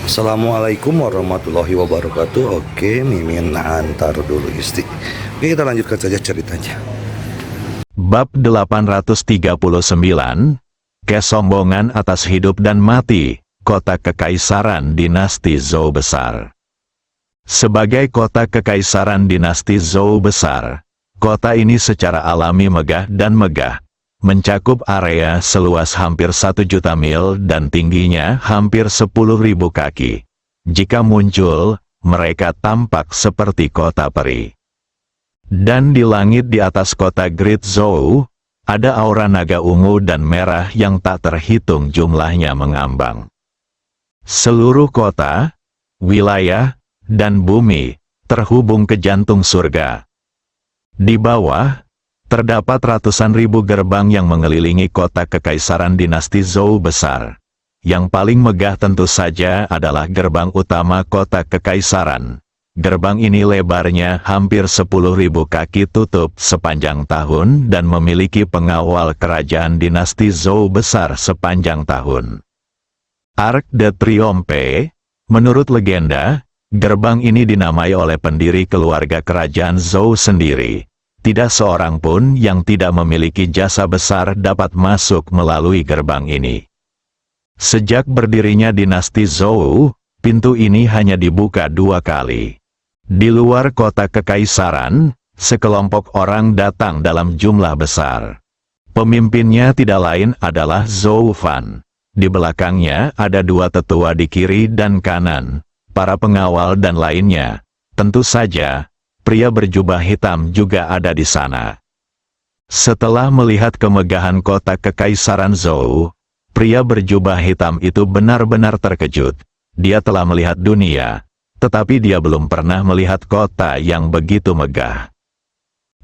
Assalamualaikum warahmatullahi wabarakatuh. Oke, Mimin antar dulu istri. Oke, kita lanjutkan saja ceritanya. Bab 839, Kesombongan atas hidup dan mati, kota kekaisaran dinasti Zhou besar. Sebagai kota kekaisaran dinasti Zhou besar, kota ini secara alami megah dan megah, mencakup area seluas hampir 1 juta mil dan tingginya hampir 10.000 kaki. Jika muncul, mereka tampak seperti kota peri. Dan di langit di atas kota Great Zhou, ada aura naga ungu dan merah yang tak terhitung jumlahnya mengambang. Seluruh kota, wilayah, dan bumi terhubung ke jantung surga. Di bawah, terdapat ratusan ribu gerbang yang mengelilingi kota kekaisaran dinasti Zhou besar. Yang paling megah tentu saja adalah gerbang utama kota kekaisaran. Gerbang ini lebarnya hampir 10.000 kaki tutup sepanjang tahun dan memiliki pengawal kerajaan dinasti Zhou besar sepanjang tahun. Arc de Triomphe, menurut legenda, gerbang ini dinamai oleh pendiri keluarga kerajaan Zhou sendiri. Tidak seorang pun yang tidak memiliki jasa besar dapat masuk melalui gerbang ini. Sejak berdirinya dinasti Zhou, pintu ini hanya dibuka 2 kali. Di luar kota kekaisaran, sekelompok orang datang dalam jumlah besar. Pemimpinnya tidak lain adalah Zhou Fan. Di belakangnya ada 2 tetua di kiri dan kanan, para pengawal dan lainnya. Tentu saja, pria berjubah hitam juga ada di sana. Setelah melihat kemegahan kota kekaisaran Zhou, pria berjubah hitam itu benar-benar terkejut. Dia telah melihat dunia, tetapi dia belum pernah melihat kota yang begitu megah.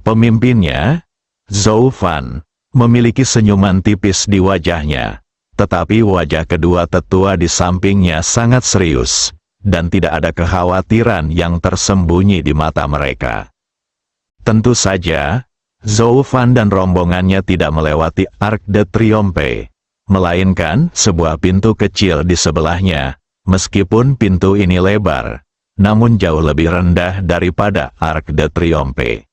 Pemimpinnya, Zhou Fan, memiliki senyuman tipis di wajahnya, tetapi wajah kedua tetua di sampingnya sangat serius, dan tidak ada kekhawatiran yang tersembunyi di mata mereka. Tentu saja, Zhou Fan dan rombongannya tidak melewati Arc de Triomphe, melainkan sebuah pintu kecil di sebelahnya. Meskipun pintu ini lebar, namun jauh lebih rendah daripada Arc de Triomphe.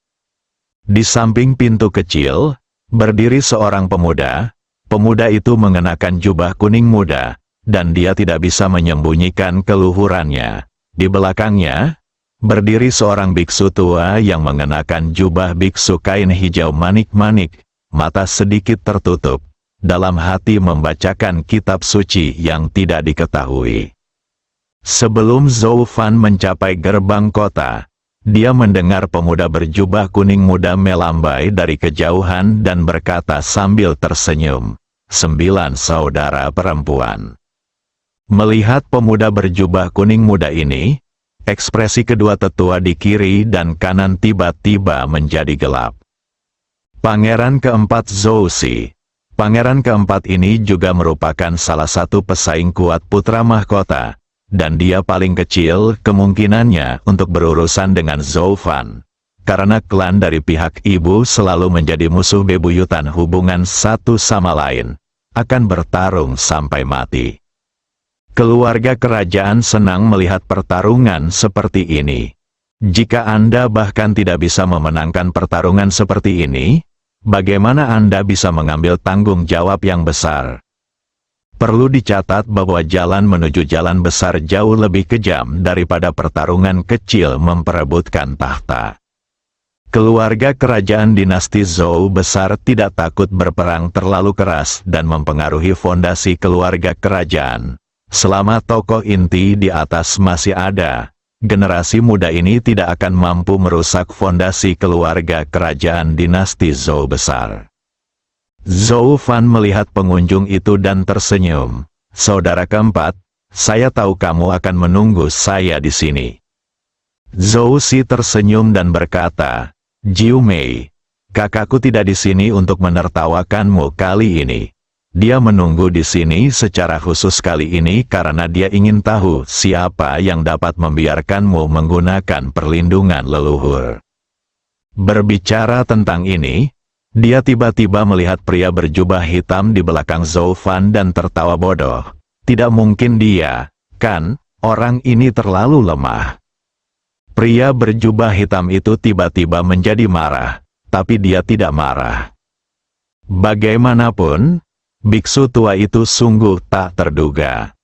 Di samping pintu kecil, berdiri seorang pemuda. Pemuda itu mengenakan jubah kuning muda, dan dia tidak bisa menyembunyikan keluhurannya. Di belakangnya, berdiri seorang biksu tua yang mengenakan jubah biksu kain hijau manik-manik, mata sedikit tertutup, dalam hati membacakan kitab suci yang tidak diketahui. Sebelum Zhou Fan mencapai gerbang kota, dia mendengar pemuda berjubah kuning muda melambai dari kejauhan dan berkata sambil tersenyum, 9 saudara perempuan. Melihat pemuda berjubah kuning muda ini, ekspresi kedua tetua di kiri dan kanan tiba-tiba menjadi gelap. Pangeran keempat Zhou Si. Pangeran keempat ini juga merupakan salah satu pesaing kuat putra mahkota, dan dia paling kecil kemungkinannya untuk berurusan dengan Zhou Fan. Karena klan dari pihak ibu selalu menjadi musuh bebuyutan hubungan satu sama lain, akan bertarung sampai mati. Keluarga kerajaan senang melihat pertarungan seperti ini. Jika Anda bahkan tidak bisa memenangkan pertarungan seperti ini, bagaimana Anda bisa mengambil tanggung jawab yang besar? Perlu dicatat bahwa jalan menuju jalan besar jauh lebih kejam daripada pertarungan kecil memperebutkan tahta. Keluarga kerajaan dinasti Zhou besar tidak takut berperang terlalu keras dan mempengaruhi fondasi keluarga kerajaan. Selama tokoh inti di atas masih ada, generasi muda ini tidak akan mampu merusak fondasi keluarga kerajaan dinasti Zhou besar. Zhou Fan melihat pengunjung itu dan tersenyum. Saudara keempat, saya tahu kamu akan menunggu saya di sini. Zhou Si tersenyum dan berkata, Jiu Mei, kakakku tidak di sini untuk menertawakanmu kali ini. Dia menunggu di sini secara khusus kali ini karena dia ingin tahu siapa yang dapat membiarkanmu menggunakan perlindungan leluhur. Berbicara tentang ini, dia tiba-tiba melihat pria berjubah hitam di belakang Zhou Fan dan tertawa bodoh. Tidak mungkin dia, kan? orang ini terlalu lemah. Pria berjubah hitam itu tiba-tiba menjadi marah, tapi dia tidak marah. Bagaimanapun, biksu tua itu sungguh tak terduga.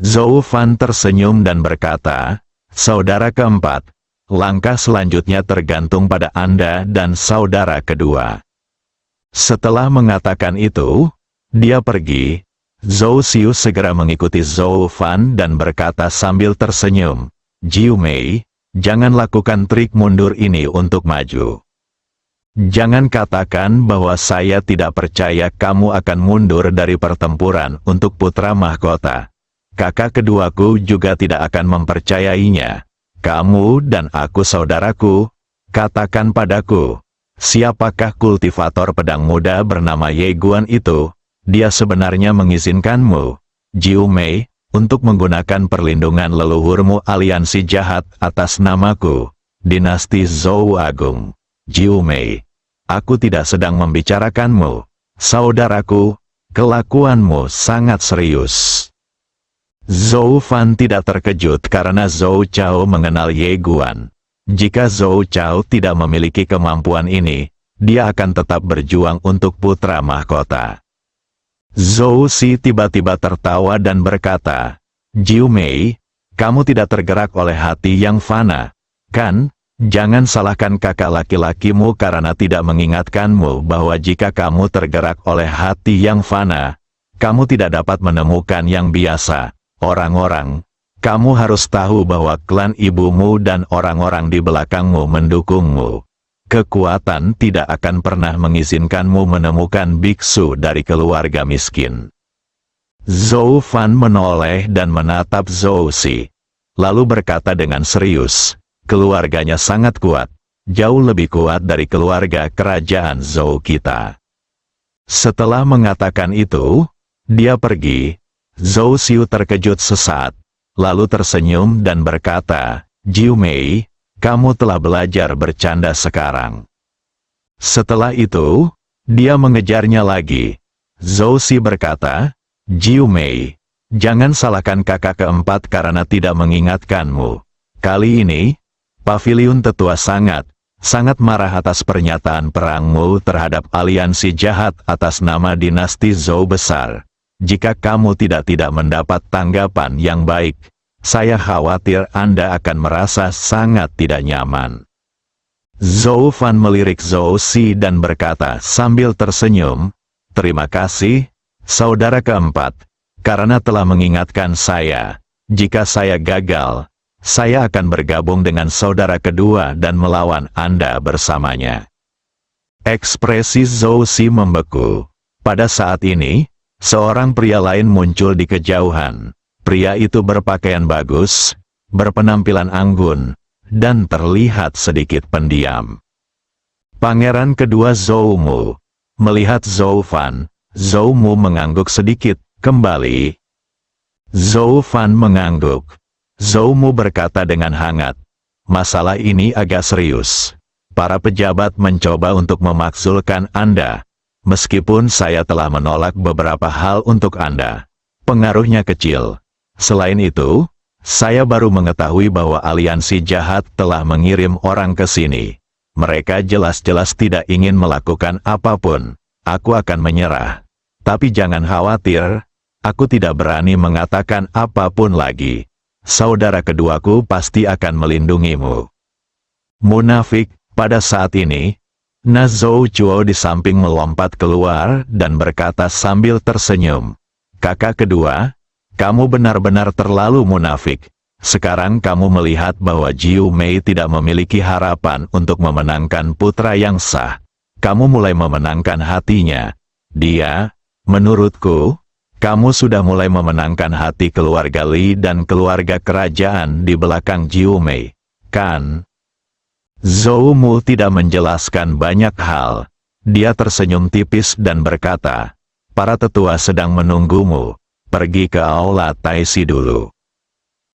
Zhou Fan tersenyum dan berkata, "Saudara keempat, langkah selanjutnya tergantung pada Anda dan saudara kedua." Setelah mengatakan itu, dia pergi. Zhou Xiu segera mengikuti Zhou Fan dan berkata sambil tersenyum, "Jiu Mei, jangan lakukan trik mundur ini untuk maju. Jangan katakan bahwa saya tidak percaya kamu akan mundur dari pertempuran untuk putra mahkota. Kakak keduaku juga tidak akan mempercayainya. Kamu dan aku saudaraku, katakan padaku, siapakah kultivator pedang muda bernama Ye Guan itu? Dia sebenarnya mengizinkanmu, Jiu Mei, untuk menggunakan perlindungan leluhurmu aliansi jahat atas namaku, dinasti Zhou Agung. Jiu Mei, aku tidak sedang membicarakanmu, saudaraku, kelakuanmu sangat serius." Zhou Fan tidak terkejut karena Zhou Chao mengenal Ye Guan. Jika Zhou Chao tidak memiliki kemampuan ini, dia akan tetap berjuang untuk putra mahkota. Zhou Si tiba-tiba tertawa dan berkata, "Jiu Mei, kamu tidak tergerak oleh hati yang fana, kan? Jangan salahkan kakak laki-lakimu karena tidak mengingatkanmu bahwa jika kamu tergerak oleh hati yang fana, kamu tidak dapat menemukan yang biasa. Orang-orang, kamu harus tahu bahwa klan ibumu dan orang-orang di belakangmu mendukungmu. Kekuatan tidak akan pernah mengizinkanmu menemukan biksu dari keluarga miskin." Zhou Fan menoleh dan menatap Zhou Si, lalu berkata dengan serius, "Keluarganya sangat kuat, jauh lebih kuat dari keluarga kerajaan Zhou kita." Setelah mengatakan itu, dia pergi. Zhou Xiu terkejut sesaat, lalu tersenyum dan berkata, "Jiu Mei, kamu telah belajar bercanda sekarang." Setelah itu, dia mengejarnya lagi. Zhou Si berkata, "Jiu Mei, jangan salahkan kakak keempat karena tidak mengingatkanmu. Kali ini, Paviliun Tetua sangat marah atas pernyataan perangmu terhadap aliansi jahat atas nama dinasti Zhou besar. Jika kamu tidak mendapat tanggapan yang baik, saya khawatir Anda akan merasa sangat tidak nyaman." Zhou Fan melirik Zhou Si dan berkata sambil tersenyum, "Terima kasih, saudara keempat, karena telah mengingatkan saya. Jika saya gagal, saya akan bergabung dengan saudara kedua dan melawan Anda bersamanya." Ekspresi Zhou Si membeku. Pada saat ini, seorang pria lain muncul di kejauhan. Pria itu berpakaian bagus, berpenampilan anggun, dan terlihat sedikit pendiam. Pangeran kedua Zhou Mu. Melihat Zhou Fan, Zhou Mu mengangguk sedikit, kembali. Zhou Fan mengangguk. Zhou Mu berkata dengan hangat, "Masalah ini agak serius. Para pejabat mencoba untuk memakzulkan Anda. Meskipun saya telah menolak beberapa hal untuk Anda, pengaruhnya kecil. Selain itu, saya baru mengetahui bahwa aliansi jahat telah mengirim orang ke sini. Mereka jelas-jelas tidak ingin melakukan apapun. Aku akan menyerah. Tapi jangan khawatir, aku tidak berani mengatakan apapun lagi. Saudara keduaku pasti akan melindungimu." Munafik. Pada saat ini, Na Zhou Chuo di samping melompat keluar dan berkata sambil tersenyum, "Kakak kedua, kamu benar-benar terlalu munafik. Sekarang kamu melihat bahwa Jiu Mei tidak memiliki harapan untuk memenangkan putra yang sah. Kamu mulai memenangkan hatinya. Dia, menurutku, kamu sudah mulai memenangkan hati keluarga Li dan keluarga kerajaan di belakang Jiu Mei, kan?" Zhou Mu tidak menjelaskan banyak hal. Dia tersenyum tipis dan berkata, "Para tetua sedang menunggumu. Pergi ke aula Taisi dulu."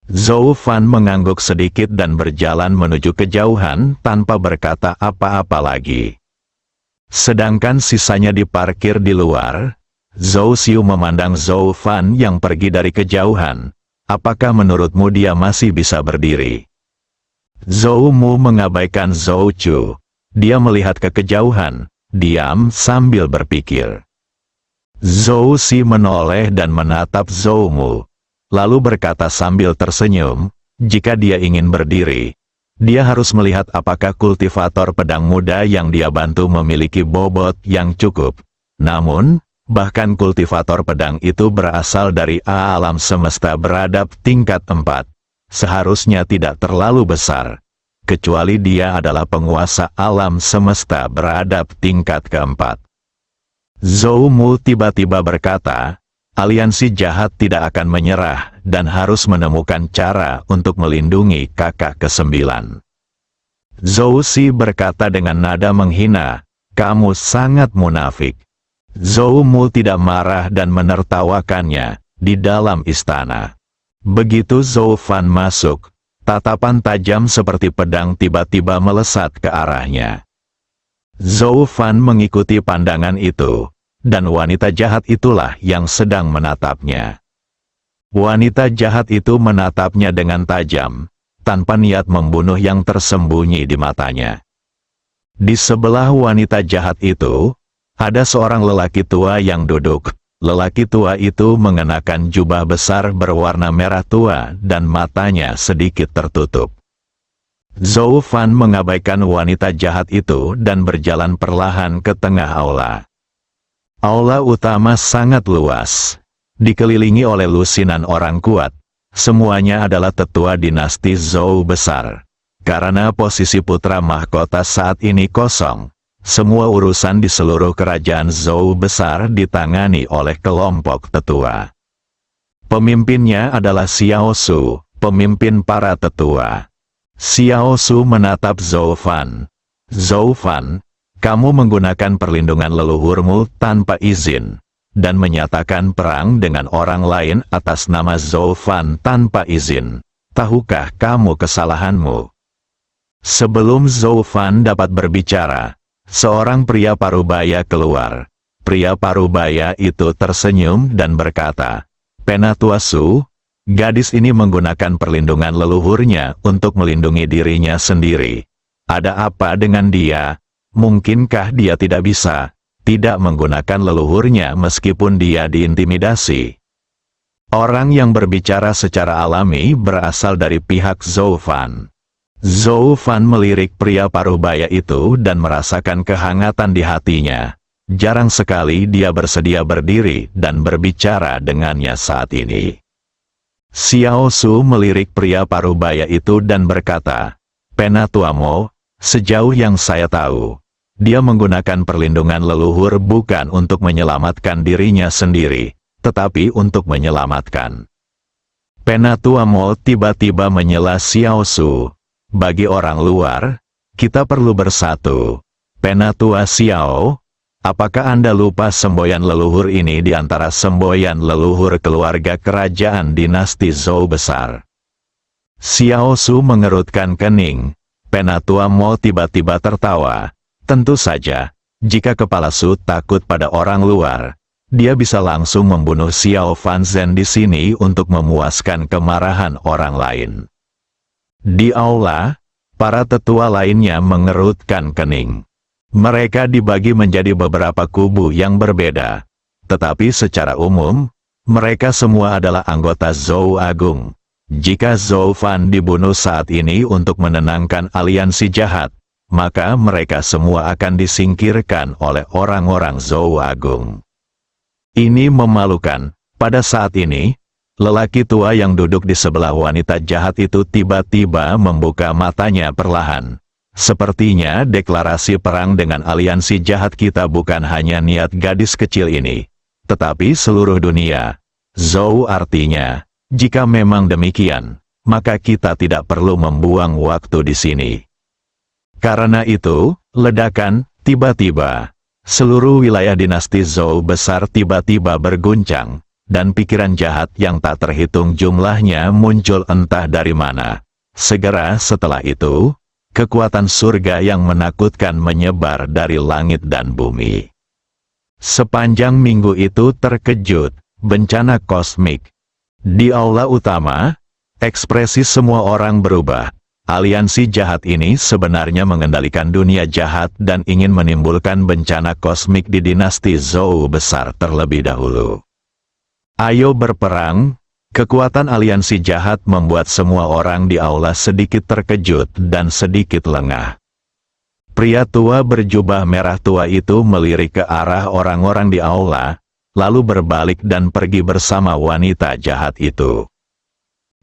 Zhou Fan mengangguk sedikit dan berjalan menuju kejauhan tanpa berkata apa-apa lagi. Sedangkan sisanya diparkir di luar, Zhou Xiu memandang Zhou Fan yang pergi dari kejauhan. apakah menurutmu dia masih bisa berdiri? Zhou Mu mengabaikan Zhou Chu. Dia melihat ke kejauhan, diam sambil berpikir. Zhou Si menoleh dan menatap Zhou Mu, lalu berkata sambil tersenyum, jika dia ingin berdiri, dia harus melihat apakah kultivator pedang muda yang dia bantu memiliki bobot yang cukup. Namun, bahkan kultivator pedang itu berasal dari alam semesta beradab tingkat 4. Seharusnya tidak terlalu besar, kecuali dia adalah penguasa alam semesta beradab tingkat keempat. Zhou Mu tiba-tiba berkata, aliansi jahat tidak akan menyerah dan harus menemukan cara untuk melindungi kakak ke-9. Zhou Si berkata dengan nada menghina, kamu sangat munafik. Zhou Mu tidak marah dan menertawakannya di dalam istana. Begitu Zhou Fan masuk, tatapan tajam seperti pedang tiba-tiba melesat ke arahnya. Zhou Fan mengikuti pandangan itu, dan wanita jahat itulah yang sedang menatapnya. Wanita jahat itu menatapnya dengan tajam, tanpa niat membunuh yang tersembunyi di matanya. Di sebelah wanita jahat itu, ada seorang lelaki tua yang duduk. Lelaki tua itu mengenakan jubah besar berwarna merah tua dan matanya sedikit tertutup. Zhou Fan mengabaikan wanita jahat itu dan berjalan perlahan ke tengah aula. Aula utama sangat luas, dikelilingi oleh lusinan orang kuat. Semuanya adalah tetua dinasti Zhou besar. Karena posisi putra mahkota saat ini kosong, semua urusan di seluruh kerajaan Zhou besar ditangani oleh kelompok tetua. Pemimpinnya adalah Xiao Su, pemimpin para tetua. Xiao Su menatap Zhou Fan. Zhou Fan, kamu menggunakan perlindungan leluhurmu tanpa izin, dan menyatakan perang dengan orang lain atas nama Zhou Fan tanpa izin. Tahukah kamu kesalahanmu? Sebelum Zhou Fan dapat berbicara, seorang pria parubaya keluar. Pria parubaya itu tersenyum dan berkata, Penatua Su, gadis ini menggunakan perlindungan leluhurnya untuk melindungi dirinya sendiri. Ada apa dengan dia? Mungkinkah dia tidak bisa tidak menggunakan leluhurnya meskipun dia diintimidasi? Orang yang berbicara secara alami berasal dari pihak Zhou Fan. Zhou Fan melirik pria parubaya itu dan merasakan kehangatan di hatinya. Jarang sekali dia bersedia berdiri dan berbicara dengannya saat ini. Xiao Su melirik pria parubaya itu dan berkata, Penatua Mo, sejauh yang saya tahu, dia menggunakan perlindungan leluhur bukan untuk menyelamatkan dirinya sendiri, tetapi untuk menyelamatkan. Penatua Mo tiba-tiba menyela Xiao Su. Bagi orang luar, kita perlu bersatu. Penatua Xiao, apakah Anda lupa semboyan leluhur ini di antara semboyan leluhur keluarga kerajaan dinasti Zhou besar? Xiao Su mengerutkan kening. Penatua Mo tiba-tiba tertawa. Tentu saja, jika kepala Su takut pada orang luar, dia bisa langsung membunuh Xiao Fanzhen di sini untuk memuaskan kemarahan orang lain. Di aula, para tetua lainnya mengerutkan kening. Mereka dibagi menjadi beberapa kubu yang berbeda. Tetapi secara umum, mereka semua adalah anggota Zhou Agung. Jika Zhou Fan dibunuh saat ini untuk menenangkan aliansi jahat, maka mereka semua akan disingkirkan oleh orang-orang Zhou Agung. Ini memalukan. Pada saat ini, lelaki tua yang duduk di sebelah wanita jahat itu tiba-tiba membuka matanya perlahan. Sepertinya deklarasi perang dengan aliansi jahat kita bukan hanya niat gadis kecil ini, tetapi seluruh dunia. Zhou artinya, jika memang demikian, maka kita tidak perlu membuang waktu di sini. Karena itu, ledakan, tiba-tiba, seluruh wilayah dinasti Zhou besar tiba-tiba berguncang. Dan pikiran jahat yang tak terhitung jumlahnya muncul entah dari mana. Segera setelah itu, kekuatan surga yang menakutkan menyebar dari langit dan bumi. Sepanjang minggu itu terkejut, bencana kosmik. Di aula utama, ekspresi semua orang berubah. Aliansi jahat ini sebenarnya mengendalikan dunia jahat dan ingin menimbulkan bencana kosmik di dinasti Zhou besar terlebih dahulu. Ayo berperang. Kekuatan aliansi jahat membuat semua orang di aula sedikit terkejut dan sedikit lengah. Pria tua berjubah merah tua itu melirik ke arah orang-orang di aula, lalu berbalik dan pergi bersama wanita jahat itu.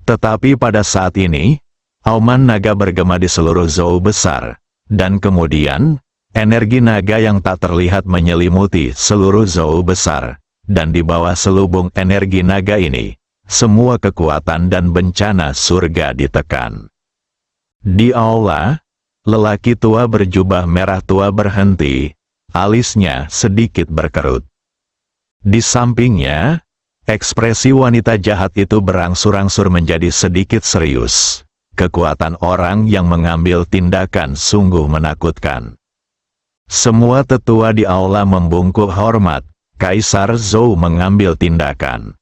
Tetapi pada saat ini, auman naga bergema di seluruh Zhou besar, dan kemudian, energi naga yang tak terlihat menyelimuti seluruh Zhou besar, dan di bawah selubung energi naga ini, semua kekuatan dan bencana surga ditekan. Di aula, lelaki tua berjubah merah tua berhenti, alisnya sedikit berkerut. Di sampingnya, ekspresi wanita jahat itu berangsur-angsur menjadi sedikit serius. Kekuatan orang yang mengambil tindakan sungguh menakutkan. Semua tetua di aula membungkuk hormat, Kaisar Zhou mengambil tindakan.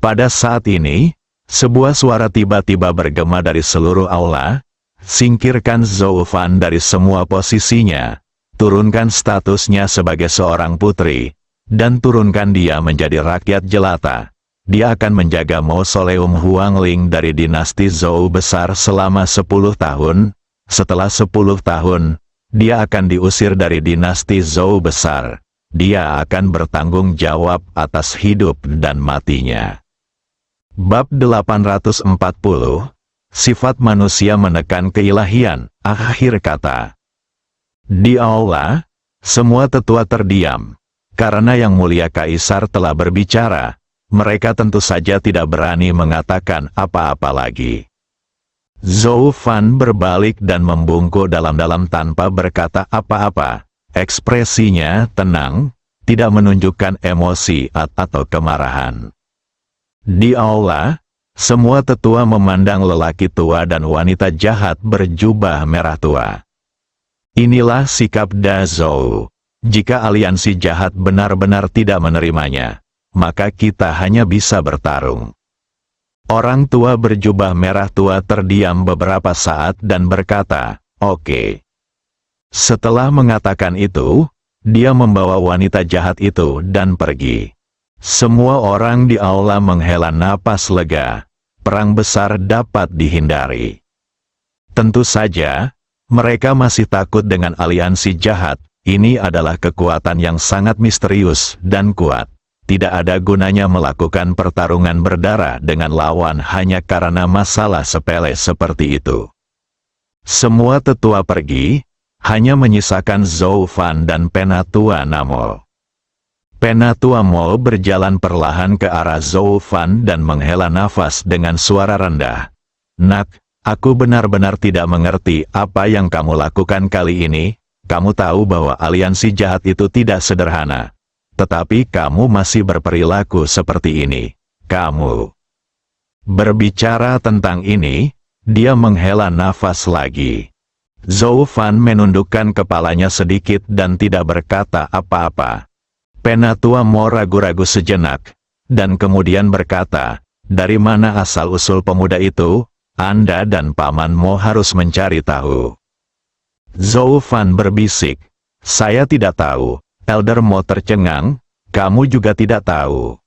Pada saat ini, sebuah suara tiba-tiba bergema dari seluruh aula, singkirkan Zhou Fan dari semua posisinya, turunkan statusnya sebagai seorang putri, dan turunkan dia menjadi rakyat jelata. Dia akan menjaga mausoleum Huangling dari dinasti Zhou besar selama 10 tahun, setelah 10 tahun, dia akan diusir dari dinasti Zhou besar. Dia akan bertanggung jawab atas hidup dan matinya. Bab 840, Sifat manusia menekan keilahian, akhir kata. Di aula, semua tetua terdiam. Karena Yang Mulia Kaisar telah berbicara, mereka tentu saja tidak berani mengatakan apa-apa lagi. Zhou Fan berbalik dan membungkuk dalam-dalam tanpa berkata apa-apa. Ekspresinya tenang, tidak menunjukkan emosi atau kemarahan. Di aula, semua tetua memandang lelaki tua dan wanita jahat berjubah merah tua. Inilah sikap Da Zhou. Jika aliansi jahat benar-benar tidak menerimanya, maka kita hanya bisa bertarung. Orang tua berjubah merah tua terdiam beberapa saat dan berkata, "Oke." Setelah mengatakan itu, dia membawa wanita jahat itu dan pergi. Semua orang di aula menghela napas lega. Perang besar dapat dihindari. Tentu saja, mereka masih takut dengan aliansi jahat. Ini adalah kekuatan yang sangat misterius dan kuat. Tidak ada gunanya melakukan pertarungan berdarah dengan lawan hanya karena masalah sepele seperti itu. Semua tetua pergi, hanya menyisakan Zhou Fan dan Penatua Namol. Penatua Mol berjalan perlahan ke arah Zhou Fan dan menghela nafas dengan suara rendah. "Nak, aku benar-benar tidak mengerti apa yang kamu lakukan kali ini. Kamu tahu bahwa aliansi jahat itu tidak sederhana. Tetapi kamu masih berperilaku seperti ini. Kamu..." Berbicara tentang ini, dia menghela nafas lagi. Zhou Fan menundukkan kepalanya sedikit dan tidak berkata apa-apa. Penatua Mo ragu-ragu sejenak, dan kemudian berkata, "Dari mana asal-usul pemuda itu? Anda dan Paman Mo harus mencari tahu." Zhou Fan berbisik, "Saya tidak tahu." Elder Mo tercengang, "Kamu juga tidak tahu."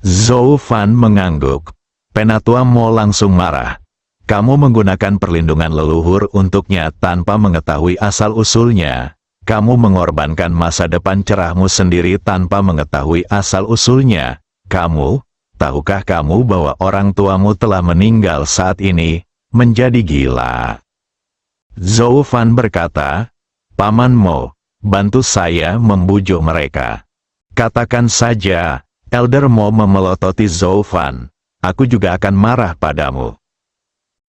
Zhou Fan mengangguk. Penatua Mo langsung marah. "Kamu menggunakan perlindungan leluhur untuknya tanpa mengetahui asal-usulnya. Kamu mengorbankan masa depan cerahmu sendiri tanpa mengetahui asal-usulnya. Tahukah kamu bahwa orang tuamu telah meninggal saat ini, menjadi gila?" Zhou Fan berkata, "Paman Mo, bantu saya membujuk mereka." "Katakan saja." Elder Mo memelototi Zhou Fan, "Aku juga akan marah padamu."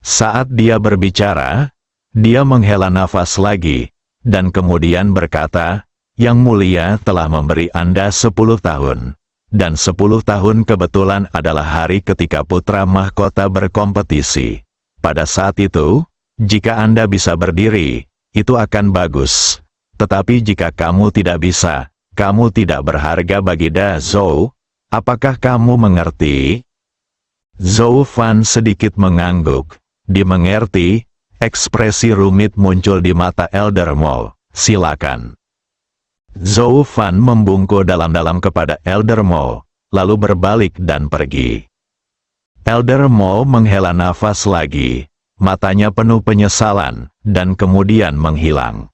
Saat dia berbicara, dia menghela nafas lagi, dan kemudian berkata, "Yang Mulia telah memberi Anda 10 tahun. Dan 10 tahun kebetulan adalah hari ketika putra mahkota berkompetisi. Pada saat itu, jika Anda bisa berdiri, itu akan bagus. Tetapi jika kamu tidak bisa, kamu tidak berharga bagi Da Zhou. Apakah kamu mengerti?" Zhou Fan sedikit mengangguk. Dimengerti, ekspresi rumit muncul di mata Elder Mo. Silakan. Zhou Fan membungkuk dalam-dalam kepada Elder Mo, lalu berbalik dan pergi. Elder Mo menghela nafas lagi, matanya penuh penyesalan, dan kemudian menghilang.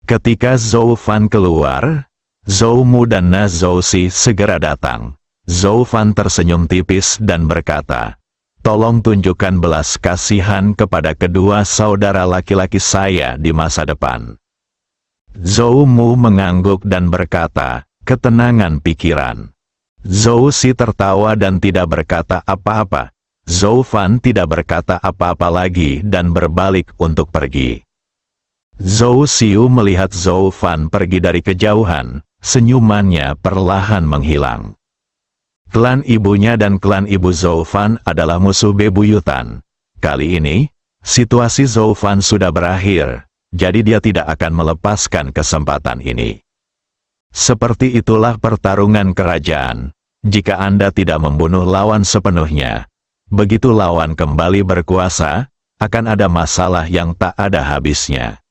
Ketika Zhou Fan keluar, Zhou Mu dan Na Zhou Si segera datang. Zhou Fan tersenyum tipis dan berkata, "Tolong tunjukkan belas kasihan kepada kedua saudara laki-laki saya di masa depan." Zhou Mu mengangguk dan berkata, "Ketenangan pikiran." Zhou Si tertawa dan tidak berkata apa-apa. Zhou Fan tidak berkata apa-apa lagi dan berbalik untuk pergi. Zhou Xiu melihat Zhou Fan pergi dari kejauhan, senyumannya perlahan menghilang. Klan ibunya dan klan ibu Zhou Fan adalah musuh bebuyutan. Kali ini, situasi Zhou Fan sudah berakhir, jadi dia tidak akan melepaskan kesempatan ini. Seperti itulah pertarungan kerajaan. Jika Anda tidak membunuh lawan sepenuhnya, begitu lawan kembali berkuasa, akan ada masalah yang tak ada habisnya.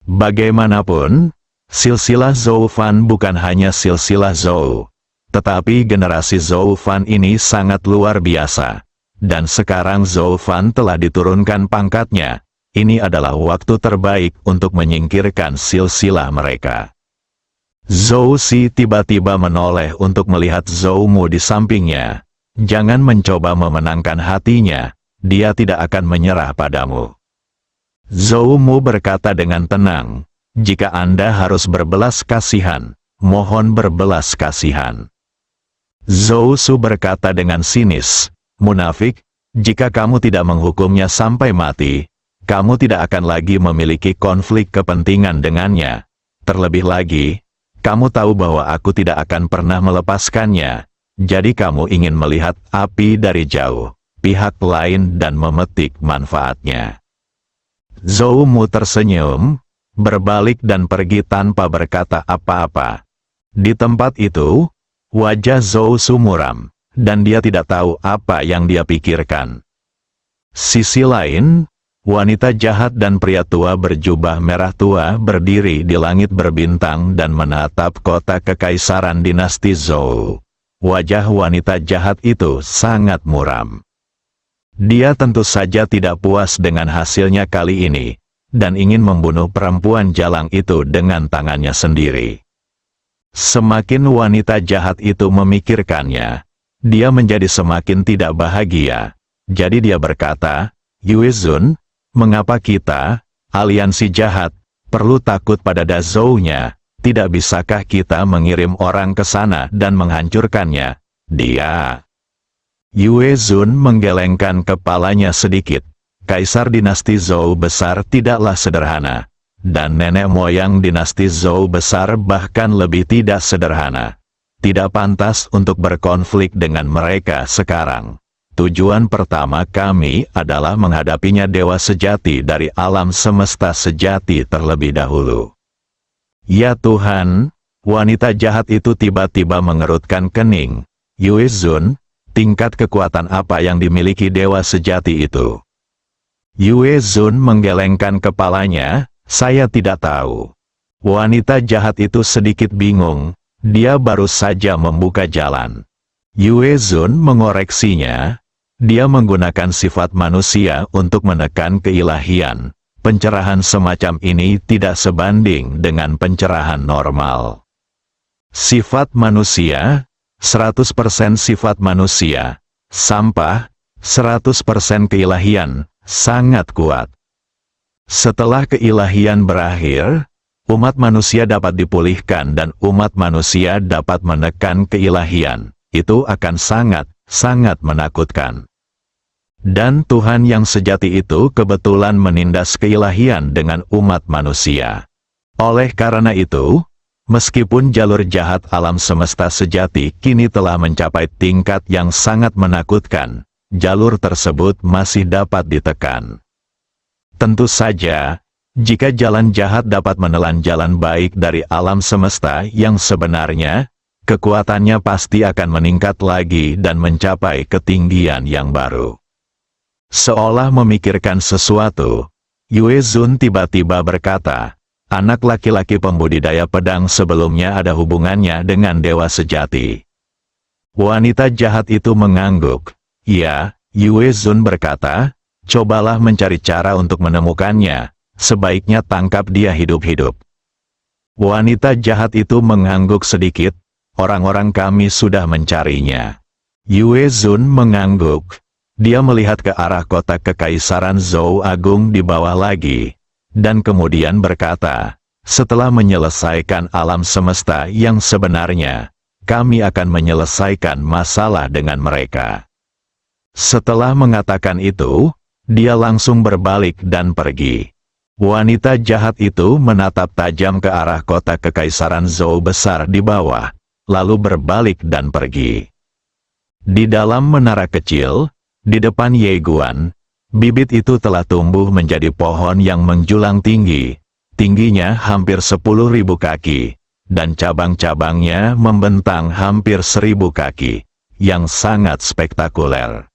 Bagaimanapun, silsilah Zhou Fan bukan hanya silsilah Zhou, tetapi generasi Zhou Fan ini sangat luar biasa. Dan sekarang Zhou Fan telah diturunkan pangkatnya. Ini adalah waktu terbaik untuk menyingkirkan silsilah mereka. Zhou Si tiba-tiba menoleh untuk melihat Zhou Mu di sampingnya. Jangan mencoba memenangkan hatinya, dia tidak akan menyerah padamu. Zhou Mu berkata dengan tenang, "Jika Anda harus berbelas kasihan, mohon berbelas kasihan." Zhou Su berkata dengan sinis, "Munafik, jika kamu tidak menghukumnya sampai mati, kamu tidak akan lagi memiliki konflik kepentingan dengannya. Terlebih lagi, kamu tahu bahwa aku tidak akan pernah melepaskannya, jadi kamu ingin melihat api dari jauh, pihak lain dan memetik manfaatnya." Zhou Mu tersenyum, berbalik dan pergi tanpa berkata apa-apa. Di tempat itu, wajah Zhou Su muram, dan dia tidak tahu apa yang dia pikirkan. Sisi lain, wanita jahat dan pria tua berjubah merah tua berdiri di langit berbintang dan menatap kota kekaisaran dinasti Zhou. Wajah wanita jahat itu sangat muram. Dia tentu saja tidak puas dengan hasilnya kali ini, dan ingin membunuh perempuan jalang itu dengan tangannya sendiri. Semakin wanita jahat itu memikirkannya, dia menjadi semakin tidak bahagia. Jadi dia berkata, "Yue Zun, mengapa kita, aliansi jahat, perlu takut pada Dazhou-nya? Tidak bisakah kita mengirim orang ke sana dan menghancurkannya?" Dia Yue Zun menggelengkan kepalanya sedikit. Kaisar dinasti Zhou besar tidaklah sederhana, dan nenek moyang dinasti Zhou besar bahkan lebih tidak sederhana. Tidak pantas untuk berkonflik dengan mereka sekarang. Tujuan pertama kami adalah menghadapinya dewa sejati dari alam semesta sejati terlebih dahulu. Ya Tuhan, wanita jahat itu tiba-tiba mengerutkan kening. Yue Zun, tingkat kekuatan apa yang dimiliki dewa sejati itu? Yue Zun menggelengkan kepalanya, "Saya tidak tahu." Wanita jahat itu sedikit bingung, dia baru saja membuka jalan. Yue Zun mengoreksinya, dia menggunakan sifat manusia untuk menekan keilahian. Pencerahan semacam ini tidak sebanding dengan pencerahan normal. Sifat manusia, 100% sifat manusia, sampah, 100% keilahian, sangat kuat. Setelah keilahian berakhir, umat manusia dapat dipulihkan dan umat manusia dapat menekan keilahian. Itu akan sangat menakutkan. Dan Tuhan yang sejati itu kebetulan menindas keilahian dengan umat manusia. Oleh karena itu, meskipun jalur jahat alam semesta sejati kini telah mencapai tingkat yang sangat menakutkan, jalur tersebut masih dapat ditekan. Tentu saja, jika jalan jahat dapat menelan jalan baik dari alam semesta yang sebenarnya, kekuatannya pasti akan meningkat lagi dan mencapai ketinggian yang baru. Seolah memikirkan sesuatu, Yue Zun tiba-tiba berkata, anak laki-laki pembudidaya pedang sebelumnya ada hubungannya dengan dewa sejati. Wanita jahat itu mengangguk. Ya, Yue Zun berkata, cobalah mencari cara untuk menemukannya, sebaiknya tangkap dia hidup-hidup. Wanita jahat itu mengangguk sedikit, orang-orang kami sudah mencarinya. Yue Zun mengangguk. Dia melihat ke arah kotak kekaisaran Zhou Agung di bawah lagi, dan kemudian berkata, setelah menyelesaikan alam semesta yang sebenarnya, kami akan menyelesaikan masalah dengan mereka. Setelah mengatakan itu, dia langsung berbalik dan pergi. Wanita jahat itu menatap tajam ke arah kotak kekaisaran Zhou besar di bawah, lalu berbalik dan pergi. Di dalam menara kecil, di depan Ye Guan, bibit itu telah tumbuh menjadi pohon yang menjulang tinggi, tingginya hampir 10.000 kaki, dan cabang-cabangnya membentang hampir 1.000 kaki, yang sangat spektakuler.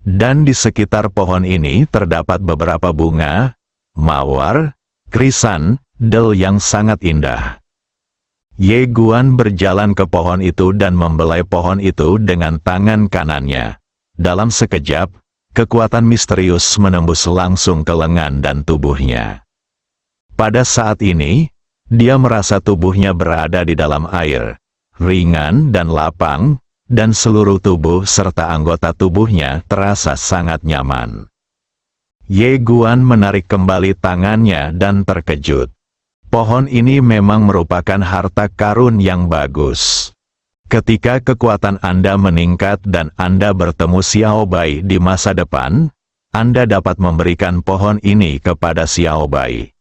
Dan di sekitar pohon ini terdapat beberapa bunga, mawar, krisan, del yang sangat indah. Ye Guan berjalan ke pohon itu dan membelai pohon itu dengan tangan kanannya. Dalam sekejap, kekuatan misterius menembus langsung ke lengan dan tubuhnya. Pada saat ini, dia merasa tubuhnya berada di dalam air, ringan dan lapang, dan seluruh tubuh serta anggota tubuhnya terasa sangat nyaman. Ye Guan menarik kembali tangannya dan terkejut. Pohon ini memang merupakan harta karun yang bagus. Ketika kekuatan Anda meningkat dan Anda bertemu Xiao Bai di masa depan, Anda dapat memberikan pohon ini kepada Xiao Bai.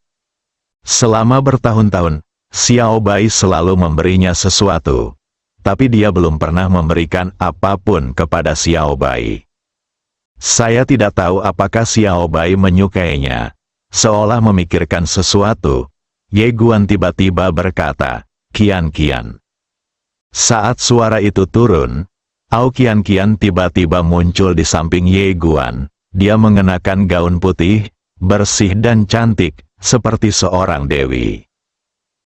Selama bertahun-tahun, Xiao Bai selalu memberinya sesuatu, tapi dia belum pernah memberikan apapun kepada Xiao Bai. Saya tidak tahu apakah Xiao Bai menyukainya. Seolah memikirkan sesuatu, Ye Guan tiba-tiba berkata, "Kian-Kian." Saat suara itu turun, Ao Kian-Kian tiba-tiba muncul di samping Ye Guan. Dia mengenakan gaun putih, bersih dan cantik, seperti seorang dewi.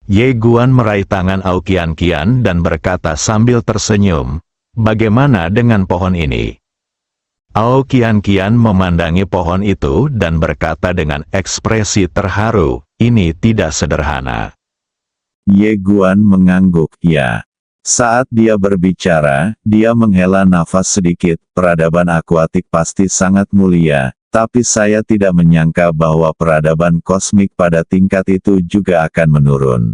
Ye Guan meraih tangan Ao Kian-Kian dan berkata sambil tersenyum, "Bagaimana dengan pohon ini?" Ao Kian-Kian memandangi pohon itu dan berkata dengan ekspresi terharu, "Ini tidak sederhana." Ye Guan mengangguk, ya. Saat dia berbicara, dia menghela nafas sedikit. Peradaban akuatik pasti sangat mulia, tapi saya tidak menyangka bahwa peradaban kosmik pada tingkat itu juga akan menurun.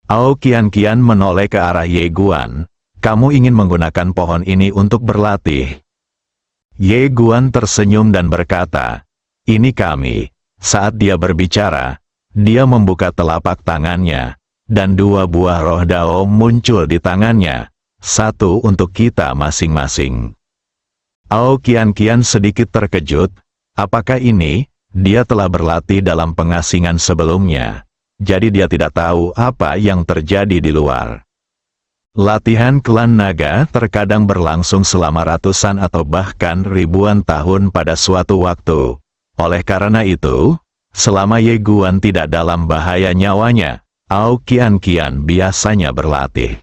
Ao Kian-Kian menoleh ke arah Ye Guan. "Kamu ingin menggunakan pohon ini untuk berlatih?" Ye Guan tersenyum dan berkata, "Ini kami." Saat dia berbicara, dia membuka telapak tangannya, dan 2 buah roh Dao muncul di tangannya, 1 untuk kita masing-masing. Ao Kian-Kian sedikit terkejut. Apakah ini? Dia telah berlatih dalam pengasingan sebelumnya, jadi dia tidak tahu apa yang terjadi di luar. Latihan klan naga terkadang berlangsung selama ratusan atau bahkan ribuan tahun pada suatu waktu. Oleh karena itu, selama Ye Guan tidak dalam bahaya nyawanya, Ao Kian-Kian biasanya berlatih.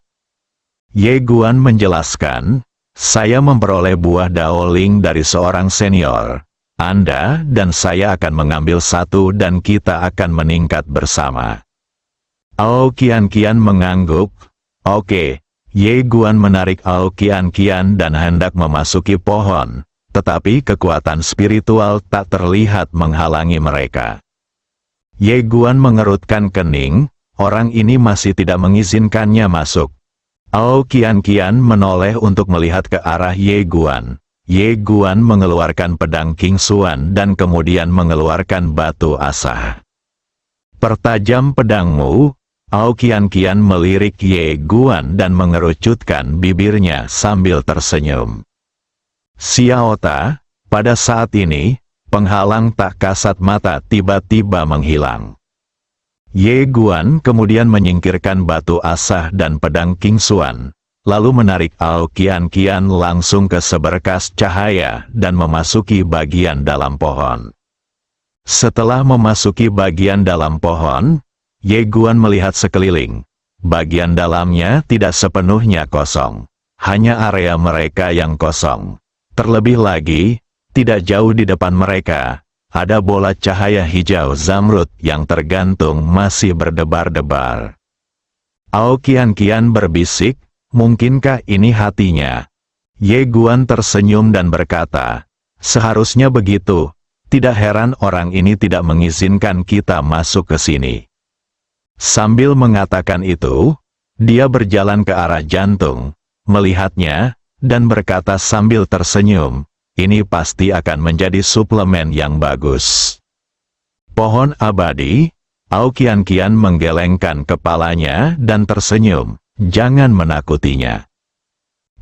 Ye Guan menjelaskan, "Saya memperoleh buah Dao Ling dari seorang senior. Anda dan saya akan mengambil 1 dan kita akan meningkat bersama." Ao Kian-Kian mengangguk. "Oke." Ye Guan menarik Ao Kian-Kian dan hendak memasuki pohon, tetapi kekuatan spiritual tak terlihat menghalangi mereka. Ye Guan mengerutkan kening. Orang ini masih tidak mengizinkannya masuk. Ao Kian-Kian menoleh untuk melihat ke arah Ye Guan. Ye Guan mengeluarkan pedang King Xuan dan kemudian mengeluarkan batu asah. "Pertajam pedangmu." Ao Kian-Kian melirik Ye Guan dan mengerucutkan bibirnya sambil tersenyum. "Xiao Ta." Pada saat ini, penghalang tak kasat mata tiba-tiba menghilang. Ye Guan kemudian menyingkirkan batu asah dan pedang King Xuan, lalu menarik Ao Qian Qian langsung ke seberkas cahaya dan memasuki bagian dalam pohon. Setelah memasuki bagian dalam pohon, Ye Guan melihat sekeliling. Bagian dalamnya tidak sepenuhnya kosong. Hanya area mereka yang kosong. Terlebih lagi, tidak jauh di depan mereka, ada bola cahaya hijau zamrud yang tergantung masih berdebar-debar. Ao Qian Qian berbisik, mungkinkah ini hatinya? Ye Guan tersenyum dan berkata, seharusnya begitu, tidak heran orang ini tidak mengizinkan kita masuk ke sini. Sambil mengatakan itu, dia berjalan ke arah jantung, melihatnya, dan berkata sambil tersenyum, ini pasti akan menjadi suplemen yang bagus. Pohon abadi, Ao Qian Qian menggelengkan kepalanya dan tersenyum, jangan menakutinya.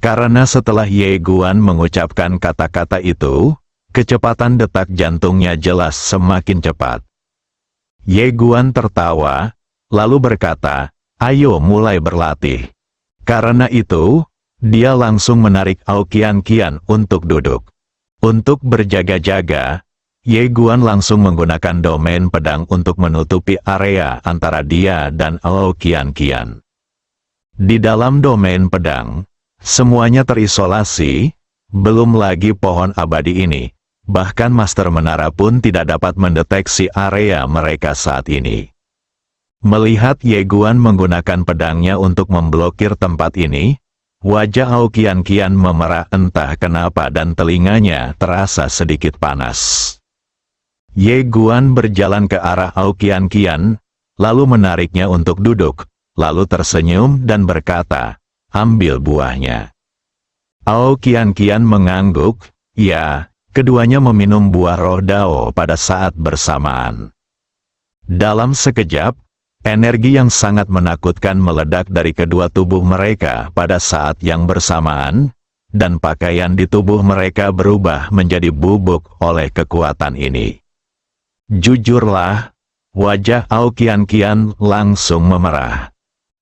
Karena setelah Ye Guan mengucapkan kata-kata itu, kecepatan detak jantungnya jelas semakin cepat. Ye Guan tertawa, lalu berkata, ayo mulai berlatih. Karena itu, dia langsung menarik Ao Qian Qian untuk duduk. Untuk berjaga-jaga, Ye Guan langsung menggunakan domain pedang untuk menutupi area antara dia dan Ao Qian Qian. Di dalam domain pedang, semuanya terisolasi, belum lagi pohon abadi ini. Bahkan Master Menara pun tidak dapat mendeteksi area mereka saat ini. Melihat Ye Guan menggunakan pedangnya untuk memblokir tempat ini, wajah Ao Qian Qian memerah entah kenapa dan telinganya terasa sedikit panas. Ye Guan berjalan ke arah Ao Qian Qian, lalu menariknya untuk duduk, lalu tersenyum dan berkata, ambil buahnya. Ao Qian Qian mengangguk, ya, keduanya meminum buah roh Dao pada saat bersamaan. Dalam sekejap, energi yang sangat menakutkan meledak dari kedua tubuh mereka pada saat yang bersamaan, dan pakaian di tubuh mereka berubah menjadi bubuk oleh kekuatan ini. Jujurlah, wajah Ao Qian Qian langsung memerah.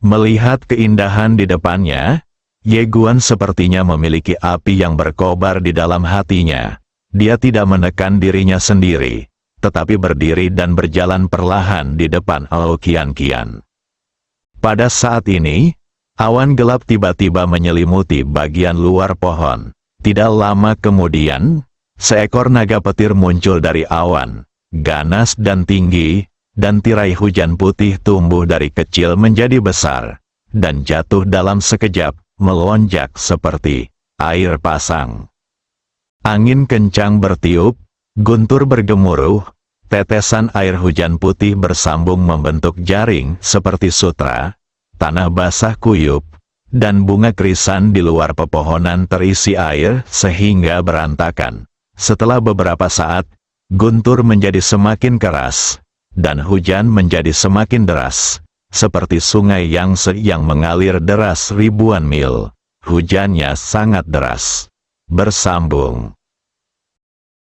Melihat keindahan di depannya, Ye Guan sepertinya memiliki api yang berkobar di dalam hatinya. Dia tidak menekan dirinya sendiri, tetapi berdiri dan berjalan perlahan di depan Ao Qian Qian. Pada saat ini, awan gelap tiba-tiba menyelimuti bagian luar pohon. Tidak lama kemudian, seekor naga petir muncul dari awan, ganas dan tinggi, dan tirai hujan putih tumbuh dari kecil menjadi besar, dan jatuh dalam sekejap, melonjak seperti air pasang. Angin kencang bertiup, guntur bergemuruh, tetesan air hujan putih bersambung membentuk jaring seperti sutra, tanah basah kuyup, dan bunga krisan di luar pepohonan terisi air sehingga berantakan. Setelah beberapa saat, guntur menjadi semakin keras, dan hujan menjadi semakin deras, seperti sungai yang mengalir deras ribuan mil. Hujannya sangat deras, bersambung.